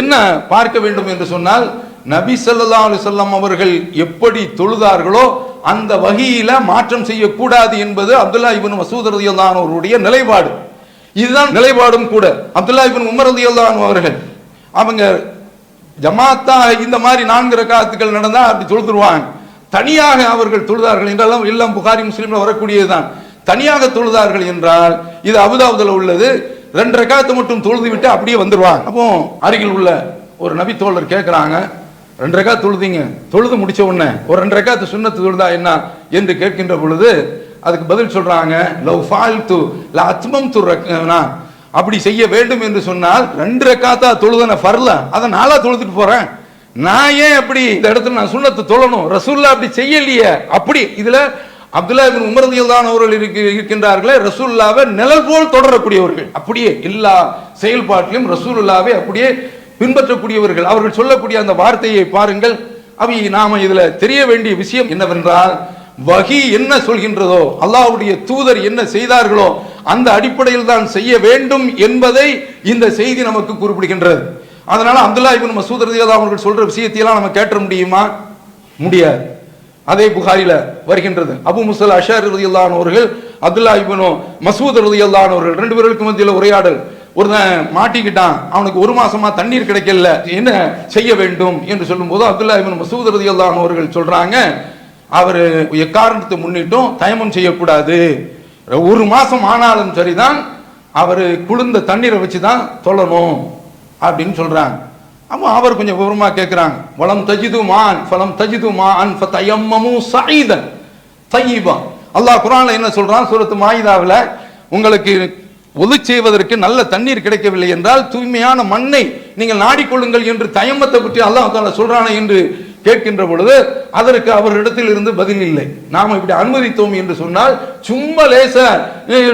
என்ன பார்க்க வேண்டும் என்று சொன்னால், நபி ஸல்லல்லாஹு அலைஹி வஸல்லம் அவர்கள் எப்படி தொழுதார்களோ அந்த வகையில மாற்றம் செய்யக்கூடாது என்பது அப்துல்லாஹ் இப்னு மஸ்ஊத் ரலியல்லாஹு அன்ஹு அவருடைய நிலைப்பாடு. இதுதான் நிலைப்பாடும் கூட. அப்துல்லாஹ் இப்னு உமர் ரலியல்லாஹு அன்ஹு அவர்கள் அவங்க ஜமாத்தாக இந்த மாதிரி 4 ரக்காத்துக்கள் நடந்தா அப்படி தொழுதுருவாங்க. தனியாக அவர்கள் தொழுதார்கள் என்றாலும் எல்லாம் புகாரி முஸ்லிம்ல வரக்கூடியதுதான். தனியாக தொழுதார்கள் என்றால் இது அபூதாவுதுல உள்ளது. 2 ரக்காத்து மட்டும் தொழுது விட்டு அப்படியே வந்துருவாங்க. அப்போ அருகில் உள்ள ஒரு நபி தோழர் கேட்கிறாங்க, 2 ரக்காத் தொழுதீங்க, தொழுது முடிச்ச உடனே ஒரு 2 ரக்காத்து சுன்னத்து தொழுதா என்ன என்று கேட்கின்ற பொழுது அதுக்கு பதில் சொல்றாங்க, லவ் ஃபால்து லா அத்மம்து ரக்னா, அப்படி செய்ய வேண்டும் என்று சொன்னால் 2 ரக்காத்தா தொழுதன ஃபர்ல, அதை 4ஆ தொழுதுட்டு போறேன், நான் ஏன் அப்படி இந்த இடத்துல நான் சுன்னத்து தொழணும், ரசூலுல்லாஹ் அப்படி செய்யலையே. அப்படி இதுல அப்துல்லாஹ் இப்னு உமர் ரலியல்லாஹு அன்ஹு அவர்கள் இருக்கின்றார்களே, ரசூலுல்லாஹ்வை நிழல் போல் தொடரக்கூடியவர்கள், அப்படியே எல்லா செயல்பாட்டிலும் ரசூலுல்லாஹ்வை அப்படியே பின்பற்றக்கூடியவர்கள். அவர்கள் சொல்லக்கூடிய அந்த வார்த்தையை பாருங்கள். அவை நாம இதுல தெரிய வேண்டிய விஷயம் என்னவென்றால், வஹி என்ன சொல்கின்றதோ, அல்லாஹ்வுடைய தூதர் என்ன செய்தார்களோ அந்த அடிப்படையில் தான் செய்ய வேண்டும் என்பதை இந்த செய்தி நமக்கு குறிப்பிடுகின்றது. அதனால அப்துல்லாஹ் இப்னு மஸ்ஊத் ரலியல்லாஹு அன்ஹு அவர்கள் சொல்ற விஷயத்தையெல்லாம் நம்ம கேட்ட முடியுமா? முடியாது. அதே புகாரில வருகின்றது. அபூ முஸா அஷ்அரி ரலியல்லாஹு அன்ஹு அவர்கள் அப்துல்லாஹ் இப்னு மஸ்ஊத் ரலியல்லாஹு அன்ஹு அவர்கள் 2 பேருக்கு மத்தியில் உரையாடல். ஒருத்தன் மாட்டிக்கிட்டான், அவனுக்கு 1 மாசமா தண்ணீர் கிடைக்கல, என்ன செய்ய வேண்டும் என்று சொல்லும் போது அப்துல்லாஹ் இப்னு மஸ்ஊத் ரலியல்லாஹு அன்ஹு அவர்கள் சொல்றாங்க, அவர் எக்காரணத்தை முன்னிட்டும் தயமம் செய்யக்கூடாது, 1 மாசம் ஆனாலும் சரிதான் அவர் குளிர்ந்த தண்ணீரை வச்சுதான் தொழணும் அப்படின்னு சொல்றாங்க. அப்போ அவர் கொஞ்சம் விவரமா கேட்கிறாங்க, வலம் தஜிது மான் ஃபலம் தஜிது மான் ஃபதயம்மமு ஸஈதன் தய்யிபா. அல்லாஹ் குர்ஆன்ல என்ன சொல்றான்? சூரத்து மாயிதாவில், உங்களுக்கு ஒது செய்வதற்கு நல்ல தண்ணீர் கிடைக்கவில்லை என்றால் தூய்மையான மண்ணை நீங்கள் நாடிக்கொள்ளுங்கள் என்று தயம்மத்தை பற்றி அல்லாஹ் தஆலா சொல்றானே என்று கேட்கின்ற பொழுது அதற்கு அவரிடத்தில் இருந்து பதில் இல்லை. நாம இப்படி அனுமதித்தோம் என்று சொன்னால், சும்மா லேசா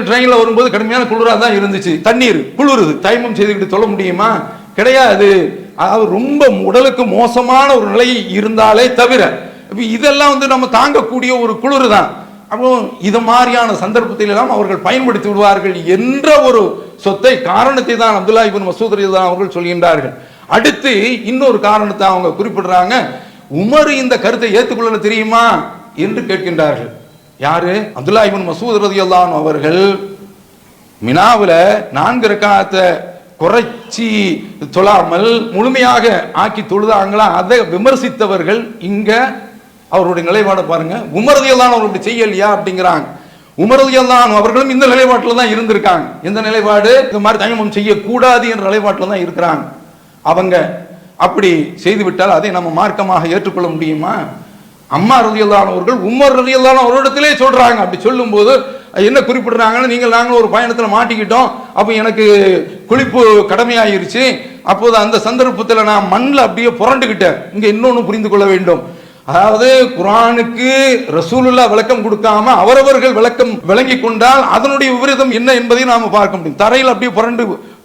ட்ரெயின்ல வரும்போது கடுமையான குளிரா தான் இருந்துச்சு, தண்ணீர் குளிருது, தயமம் செய்துக்கிட்டு தொழ முடியுமா? கிடையாது. அது ரொம்ப உடலுக்கு மோசமான ஒரு நிலை இருந்தாலே தவிர இதெல்லாம் நம்ம தாங்கக்கூடிய ஒரு குளிர் தான். அப்போ இது மாதிரியான சந்தர்ப்பத்தில் எல்லாம் அவர்கள் பயன்படுத்தி விடுவார்கள் என்ற ஒரு சொத்தை காரணத்தை தான் அப்துல்லாஹ் இப்னு மஸ்ஊத் ரலியல்லாஹு அன்ஹு அவர்கள் சொல்கின்றார்கள். அடுத்து இன்னொரு காரணத்தை அவங்க குறிப்பிடுறாங்க, உமர் இந்த கருத்தை ஏற்றுக்கொள்ள தெரியுமா என்று கேட்கின்றார்கள். யாரு? அப்துல்லாஹ் இப்னு மஸ்ஊத் ரலியல்லாஹு அன்ஹு அவர்கள் மினாவுல 4 ரக்காத்தை குறைச்சி தொழாமல் முழுமையாக ஆக்கி தொழுதாங்களா, அதை விமர்சித்தவர்கள் இங்க அவருடைய நிலைப்பாடை பாருங்க. உமர் ரலியல்லாஹு அன்ஹு அப்படி செய்யலையா அப்படிங்கிறாங்க. உமர் ரலியல்லாஹு அன்ஹு அவர்களும் இந்த நிலைப்பாட்டில் தான் இருந்திருக்காங்க. இந்த நிலைப்பாடு இந்த மாதிரி தயமம் செய்யக்கூடாது என்ற நிலைப்பாட்டில் தான் இருக்கிறாங்க. அவங்க அப்படி செய்துவிட்டால் அதை நம்ம மார்க்கமாக ஏற்றுக்கொள்ள முடியுமா? அம்மா ரலியல்லாஹு அன்ஹு அவர்கள் உமர் ரலியல்லாஹு அன்ஹு அவரிடத்திலே சொல்றாங்க. அப்படி சொல்லும் போது என்ன குறிப்பிடுறாங்கன்னு, நாங்கள் ஒரு பயணத்தில் மாட்டிக்கிட்டோம், அப்போ எனக்கு குளிப்பு கடமையாயிருச்சு, அப்போது அந்த சந்தர்ப்பத்தில் நான் மண்ணில் அப்படியே புரண்டுகிட்டேன். இங்க இன்னொன்று புரிந்து கொள்ள வேண்டும். அதாவது குர்ஆனுக்கு ரசூலுல்லாஹ் விளக்கம் கொடுக்காம அவரவர்கள் விளக்கம் விளங்கி கொண்டால் அதனுடைய விபரீதம் என்ன என்பதை நாம பார்க்க முடியும். தரையில் அப்படியே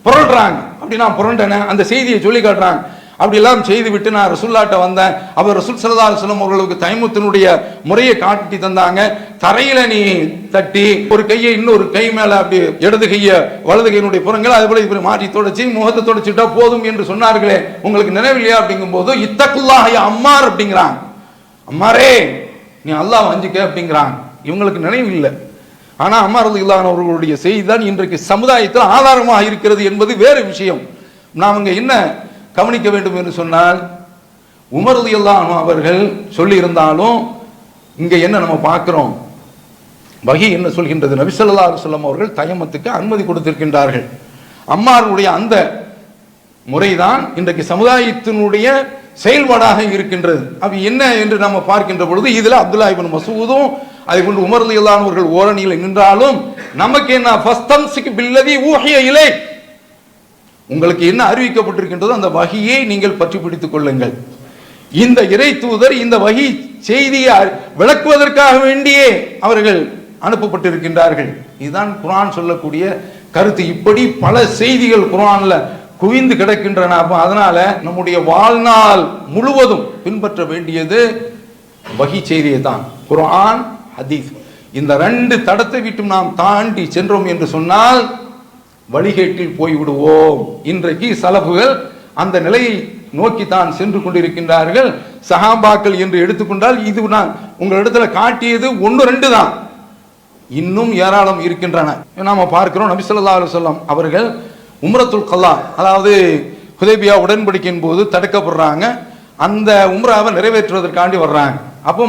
புரள்றாங்க. அப்படி நான் புரண்டன அந்த செய்தியை சொல்லி காட்டுறாங்க. அப்படி எல்லாம் செய்து விட்டு நான் ரசூலுல்லாஹ்ட்ட வந்தேன். அவர் ரசூல் ஸல்லல்லாஹு அலைஹி வஸல்லம் அவர்களுக்கு தயமுத்தினுடைய முறையை காட்டி தந்தாங்க. தரையில நீ தட்டி ஒரு கையை இன்னொரு கை மேல அப்படி இடது கைய வலது கையினுடைய புறங்கள் அதே போல இப்படி மாற்றி தொடச்சி முகத்தை தொடச்சிட்டா போதும் என்று சொன்னார்களே, உங்களுக்கு நினைவில்லையா அப்படிங்கும் போது இத்தகுல்லாஹ் யா அம்மார் அப்படிங்கிறாங்க. அம்மாரே நீ அல்லாஹ் வஞ்சிக்க அப்படிங்கிறாங்க. இவங்களுக்கு நினைவு இல்லை. ஆனா அம்மார் ரலியல்லாஹு அன்ஹு அவர்களுடைய செய்தி தான் இன்றைக்கு சமுதாயத்தில் ஆதாரமாக இருக்கிறது என்பது வேறு விஷயம். நாம் இங்க என்ன கவனிக்க வேண்டும் என்று சொன்னால், உமர் ரலியல்லாஹு அன்ஹு அவர்கள் சொல்லி இருந்தாலும் இங்க என்ன நம்ம பார்க்கிறோம், வஹி என்ன சொல்கின்றது? நபி ஸல்லல்லாஹு அலைஹி வஸல்லம் அவர்கள் தயமத்துக்கு அனுமதி கொடுத்திருக்கின்றார்கள். அம்மாருடைய அந்த முறைதான் இன்றைக்கு சமுதாயத்தினுடைய செயல்பாடாக இருக்கின்றது. அப்ப என்ன என்று நம்ம பார்க்கின்ற பொழுது இதுல அப்துல்லாஹ் இப்னு மஸ்ஊதும் அதை கொண்டு உமர் ரலியல்லாஹு அன்ஹு அவர்கள் ஓரணியில் நின்றாலும் நமக்கு என்ன ஃபஸ்தம்சிக் பில்லதி ஊஹிய இலை, உங்களுக்கு என்ன அறிவிக்கப்பட்டிருக்கின்றதோ அந்த வஹியை நீங்கள் பற்றி பிடித்துக் கொள்ளுங்கள். இந்த இறை தூதர் இந்த வஹி செய்தியை விளக்குவதற்காக வேண்டியே அவர்கள் அனுப்பப்பட்டிருக்கின்றார்கள். இதுதான் குர்ஆன் சொல்லக்கூடிய கருத்து. இப்படி பல செய்திகள் குர்ஆன்ல குவிந்து கிடக்கின்றன. அதனால நம்முடைய வாழ்நாள் முழுவதும் பின்பற்ற வேண்டியது வஹி செய்தியை தான், குர்ஆன் ஹதீஸ். இந்த ரெண்டு தடத்தை விட்டு நாம் தாண்டி சென்றோம் என்று சொன்னால் வழிகேட்டில் போய்விடுவோம். இன்றைக்கு சலஃபுகள் அந்த நிலையை நோக்கித்தான் சென்று கொண்டிருக்கின்றார்கள். சஹாபாக்கள் என்று எடுத்துக்கொண்டால் இது நான் உங்களிடத்துல காட்டியது 1-2 தான், இன்னும் ஏராளம் இருக்கின்றன. நாம பார்க்கிறோம் நபி ஸல்லல்லாஹு அலைஹி வஸல்லம் அவர்கள் உம்ரத்துல் கல்லா, அதாவது ஹுதைபியா உடன்படிக்கையின் போது தடுக்கப்படுறாங்க. அந்த உம்ராவை நிறைவேற்றுவதற்காண்டி வர்றாங்க. அப்போ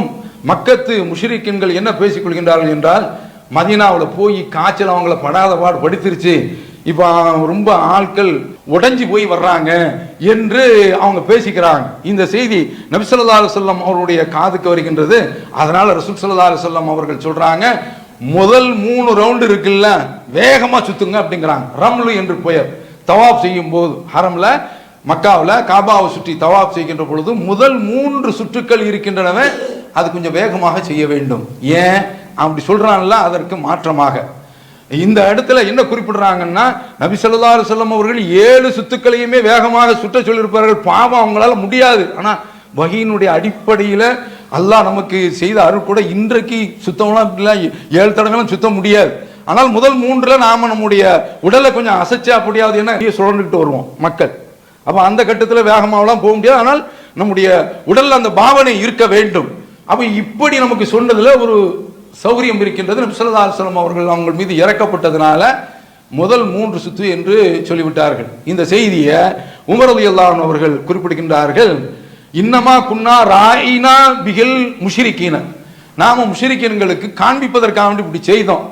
மக்கத்து முஷ்ரிக்கீன்கள் என்ன பேசிக் கொள்கின்றார்கள் என்றால், மதீனாவில் போய் காய்ச்சல் அவங்கள படாத பாடு படுத்திருச்சு, இப்போ ரொம்ப ஆட்கள் உடைஞ்சு போய் வர்றாங்க என்று அவங்க பேசிக்கிறாங்க. இந்த செய்தி நபி ஸல்லல்லாஹு அலைஹி வஸல்லம் அவருடைய காதுக்கு வருகின்றது. அதனால ரசூல் ஸல்லல்லாஹு அலைஹி வஸல்லம் அவர்கள் சொல்றாங்க, முதல் 3 ரவுண்டு இருக்குல்ல வேகமா சுத்துங்க அப்படிங்கிறாங்க. ரம்லு என்று பெயர். தவாப் செய்யும் போது ஹரம்ல மக்காவில் காபாவை சுற்றி தவாப் செய்கின்ற பொழுது முதல் 3 சுற்றுக்கள் இருக்கின்றனவே அது கொஞ்சம் வேகமாக செய்ய வேண்டும். ஏன் அப்படி சொல்றான்ல, அதற்கு மாற்றமாக இந்த இடத்துல என்ன குறிப்பிடுறாங்கன்னா, நபி ஸல்லல்லாஹு அலைஹி வஸல்லம் அவர்கள் 7 சுத்துக்களையுமே வேகமாக சுற்ற சொல்லியிருப்பார்கள். பாவம் அவங்களால முடியாது. ஆனா வஹீனுடைய அடிப்படையில அல்லாஹ் நமக்கு செய்த அருள் கூட இன்றைக்கு சுத்தம்லாம் 7 தடங்களும் சுத்த முடியாது. ஆனால் முதல் 3ல நாம நம்முடைய உடலை கொஞ்சம் அசைச்சா அப்படியாவது என்ன சுழந்துக்கிட்டு வருவோம் மக்கள். அப்ப அந்த கட்டத்தில் வேகமாவெல்லாம் போக முடியாது. ஆனால் நம்முடைய உடல்ல அந்த பாவனை இருக்க வேண்டும். அப்ப இப்படி நமக்கு சொன்னதுல ஒரு சௌகரியம் இருக்கின்றது. நபி ஸல்லல்லாஹு அலைஹி வஸல்லம் அவர்கள் அவங்க மீது இறக்கப்பட்டதுனால முதல் 3 சுத்து என்று சொல்லிவிட்டார்கள். இந்த செய்தியை உமர் ரலியல்லாஹு அன்ஹு அவர்கள் குறிப்பிடுகின்றார்கள். இன்னமா குன்னா ராயினா பிகில் முஷ்ரிக்கீன, நாம முஷ்ரிக்கீன்களுக்கு காண்பிப்பதற்காக வேண்டி இப்படி செய்தோம்.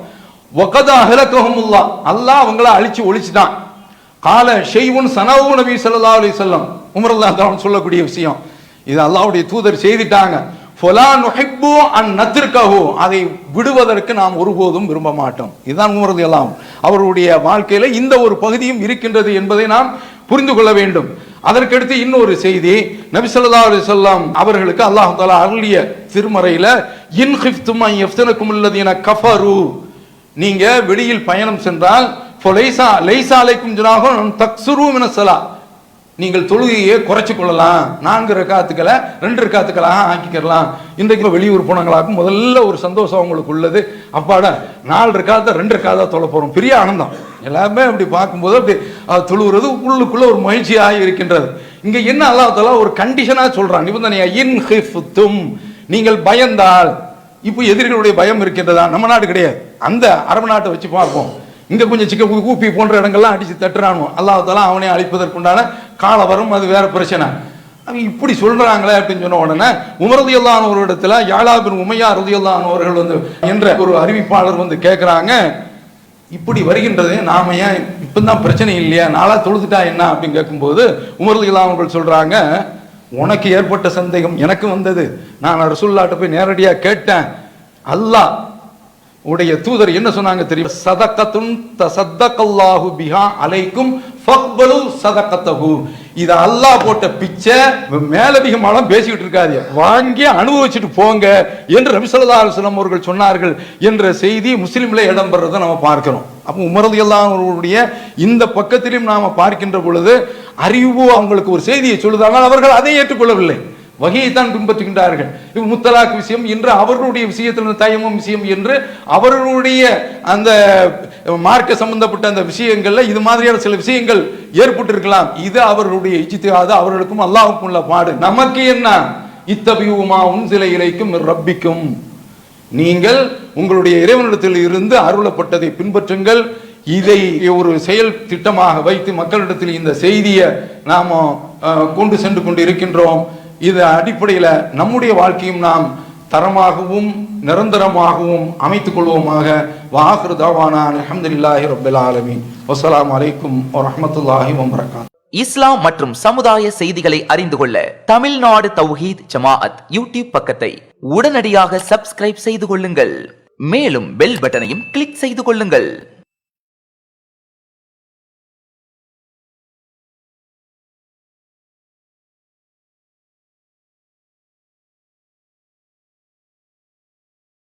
வகத அஹலகஹுமுல்லாஹ், அல்லாஹ் அவங்கள அழிச்சு ஒழிச்சிட்டான். கால ஷைவுன் சனவு நபி ஸல்லல்லாஹு அலைஹி வஸல்லம், உமர் ரலியல்லாஹு அன்ஹு சொல்லக்கூடிய விஷயம் இது. அல்லாஹ்வுடைய தூதர் செய்துட்டாங்க. ஃபலா நுஹிப்பு அன் நத்ருகஹு, அதை விடுவதற்கு நாம் ஒருபோதும் விரும்ப மாட்டோம். இதுதான் உமர் ரலியல்லாஹு அவருடைய வாழ்க்கையில இந்த ஒரு பகுதியும் இருக்கின்றது என்பதை நாம் புரிந்து கொள்ள வேண்டும். அதற்கடுத்து இன்னொரு செய்தி, நபி ஸல்லல்லாஹு அலைஹி வஸல்லம் அவர்களுக்கு அல்லாஹ் தஆலா அருளிய திருமறையில இன் கிஃப்தும் அன் யஃப்தனகும் அல்லதீன கஃபரு, நீங்க வெளியில் பயணம் சென்றால் ஃபலைஸா லைஸா அலைக்கும் ஜுனாஹுன் தக்ஸுரு மினஸ் ஸலா, நீங்கள் தொழுகையை குறைச்சு கொள்ளலாம், 4 ரக்காத்துக்களை 2 ரக்காத்துக்களாக ஆக்கிக்கலாம். இன்றைக்கு வெளியூர் போனவங்களாக்கும் முதல்ல ஒரு சந்தோஷம் அவங்களுக்கு உள்ளது, அப்பாட 4 ரக்காத்தை 2 ரக்காத்தாக தொழ போறோம், பெரிய ஆனந்தம். எல்லாமே அப்படி பார்க்கும்போது அப்படி தொழுகிறது உள்ளுக்குள்ள ஒரு மகிழ்ச்சியாக இருக்கின்றது. இங்க என்ன அல்லாஹ் தஆலா ஒரு கண்டிஷனா சொல்றான், நிபந்தனையா, இன் கிஃப்தும், நீங்கள் பயந்தால். இப்போ எதிரிகளுடைய பயம் இருக்கின்றதா? நம்ம நாடு கிடையாது, அந்த அரபு நாட்டை வச்சு பார்ப்போம். இங்க கொஞ்சம் சிக்க ஊப்பி போன்ற இடங்கள்லாம் அடிச்சு தட்டுறானுவோம். அல்லாஹ் தஆலா அவனை அழிப்பதற்குண்டான கால வரும், அது வேற பிரச்சனை. அவங்க இப்படி சொல்றாங்களே அப்படின்னு சொன்ன உடனே உமர் ரலியல்லாஹு அன்ஹு ஒரு இடத்துல யாலா பின் உமையா ரலியல்லாஹு அன்ஹு அவர்கள் வந்து என்ற ஒரு அறிவிப்பாளர் வந்து கேட்கிறாங்க, இப்படி வருகின்றது நாம ஏன் இப்பதான் பிரச்சனை இல்லையா, நாளா தொழுதுட்டா என்ன அப்படின்னு கேட்கும்போது உமர் ரலியல்லாஹு அன்ஹு அவர்கள் சொல்றாங்க, உனக்கு ஏற்பட்ட சந்தேகம் எனக்கு வந்தது, நான் ரசூலுல்லாஹ்ட்ட போய் நேரடியா கேட்டேன். அல்லாஹ் உடைய தூதர் என்ன சொன்னாங்க தெரியும், சதகத்துன் தஸத்தகல்லாஹு பிஹா அலைக்கும் ஃபக்பலு சதகத்தஹு. இது அல்லாஹ் போட்ட பிச்சை, மேலதிகமாலாம் பேசிக்கிட்டு இருக்காதீங்க, வாங்கி அனுபவிச்சுட்டு போங்க என்று நபி ஸல்லல்லாஹு அலைஹி வஸல்லம் அவர்கள் சொன்னார்கள் என்ற செய்தி முஸ்லிம்ல இடம்பெறதை நம்ம பார்க்கிறோம். அப்போ உமர் ரலியல்லாஹு அன்ஹுவுடைய இந்த பக்கத்திலும் நாம பார்க்கின்ற பொழுது அறிவு அவங்களுக்கு ஒரு செய்தியை சொல்லுதாங்க, அவர்கள் அதை ஏற்றுக்கொள்ளவில்லை, வகையை தான் பின்பற்றுகின்றார்கள். முத்தலாக் விஷயம் என்று அவர்களுடைய விஷயத்தில், தயமம் விஷயம் என்று அவர்களுடைய அந்த மார்க்க சம்பந்தப்பட்ட அந்த விஷயங்கள்ல இது மாதிரியான சில விஷயங்கள் ஏற்பட்டிருக்கலாம். இது அவர்களுடைய இஜ்திஹாத், அவர்களுக்கும் அல்லாஹ்வுக்கும் உள்ள பாடு. நமக்கு என்ன, இத்தபியுமா உன்சில இலைக்கும் ரப்பிக்கும், நீங்கள் உங்களுடைய இறைவனிடத்தில் இருந்து அருளப்பட்டதை பின்பற்றுங்கள். இதை ஒரு செயல் திட்டமாக வைத்து மக்களிடத்தில் இந்த செய்தியை நாம கொண்டு சென்று கொண்டு இருக்கின்றோம். இது அடிப்படையில் நம்முடைய வாழ்க்கையும் நாம் தரமாகவும் நிரந்தரமாகவும் அமைத்துக் கொள்வோமாக. வாஹிரு தஅவானா அல்ஹம்துலில்லாஹி ரப்பில் ஆலமீன். வஸ்ஸலாமு அலைக்கும் வரஹ்மத்துல்லாஹி வபரகாத்துஹு. இஸ்லாம் மற்றும் சமுதாய செய்திகளை அறிந்து கொள்ள தமிழ்நாடு தௌஹீத் ஜமாஅத் யூடியூப் பக்கத்தை உடனடியாக சப்ஸ்கிரைப் செய்து கொள்ளுங்கள். மேலும் பெல் பட்டனையும் கிளிக் செய்து கொள்ளுங்கள்.